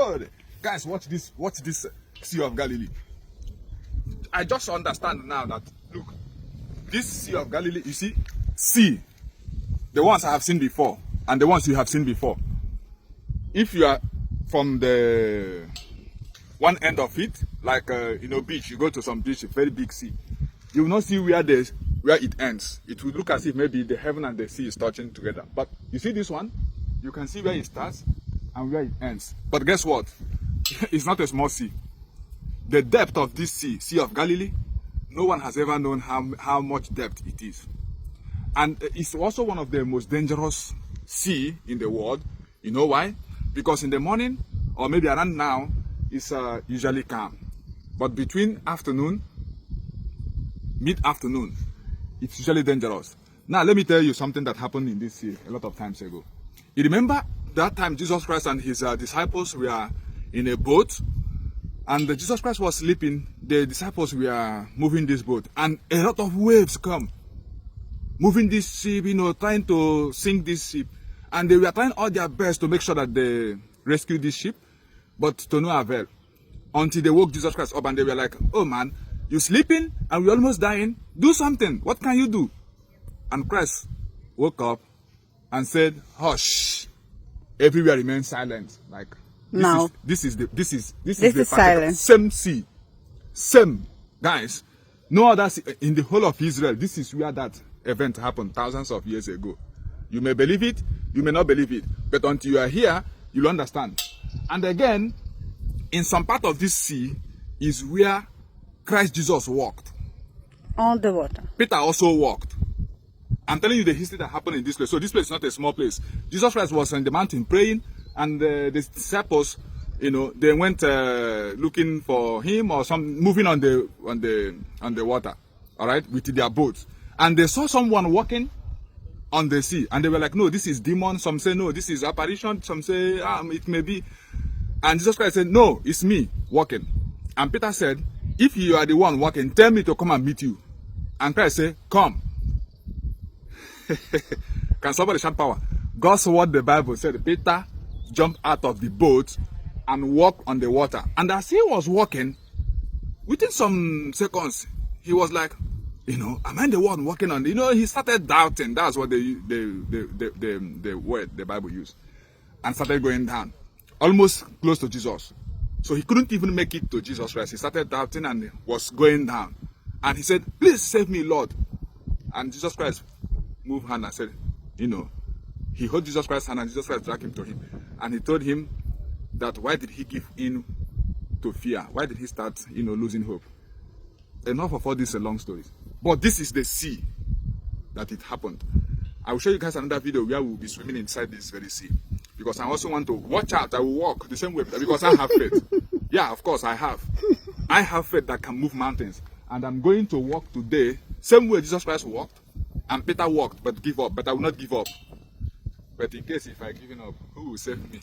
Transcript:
good. Guys, watch this Sea of Galilee. I just understand now that, look, this Sea of Galilee, you see, sea, the ones I have seen before, and the ones you have seen before. If you are from the one end of it, like, beach, you go to some beach, a very big sea, you will not see where it ends. It will look as if maybe the heaven and the sea is touching together. But you see this one, you can see where it starts and where it ends. But guess what? It's not a small sea. The depth of this Sea of Galilee, no one has ever known how much depth it is. And it's also one of the most dangerous sea in the world. You know why? Because in the morning, or maybe around now, it's usually calm. But between afternoon, mid-afternoon, it's usually dangerous. Now, let me tell you something that happened in this sea a lot of times ago. You remember that time Jesus Christ and his disciples were in a boat, and Jesus Christ was sleeping. The disciples were moving this boat, and a lot of waves come, moving this ship, trying to sink this ship. And they were trying all their best to make sure that they rescue this ship, but to no avail. Until they woke Jesus Christ up and they were like, oh man, you're sleeping and we're almost dying. Do something. What can you do? And Christ woke up and said, hush. Everywhere remained silent. Like, this is the silence. Same sea. Same. Guys, no other sea in the whole of Israel. This is where that event happened thousands of years ago. You may believe it, you may not believe it, but until you are here, you'll understand. And again, in some part of this sea is where Christ Jesus walked. On the water. Peter also walked. I'm telling you the history that happened in this place. So this place is not a small place. Jesus Christ was on the mountain praying, and the disciples, they went looking for him or moving on the water, all right, with their boats, and they saw someone walking on the sea, and they were like, no, this is demon. Some say no, this is apparition. Some say it may be. And Jesus Christ said, no, it's me walking. And Peter said, if you are the one walking, tell me to come and meet you. And Christ said, come. Can somebody shout power? God's word, the Bible said, Peter jumped out of the boat and walked on the water. And as he was walking, within some seconds, he was like, am I the one walking on? He started doubting. That's what the word the Bible used, and started going down, almost close to Jesus. So he couldn't even make it to Jesus Christ. He started doubting and was going down. And he said, please save me, Lord. And Jesus Christ moved hand and said, he held Jesus Christ's hand and Jesus Christ dragged him to him. And he told him that why did he give in to fear? Why did he start, losing hope? Enough of all these long stories. But this is the sea that it happened. I will show you guys another video where we will be swimming inside this very sea. Because I also want to watch out. I will walk the same way because I have faith. Yeah, of course I have. I have faith that can move mountains. And I'm going to walk today, same way Jesus Christ walked. And Peter walked, but give up. But I will not give up. But in case if I give up, who will save me?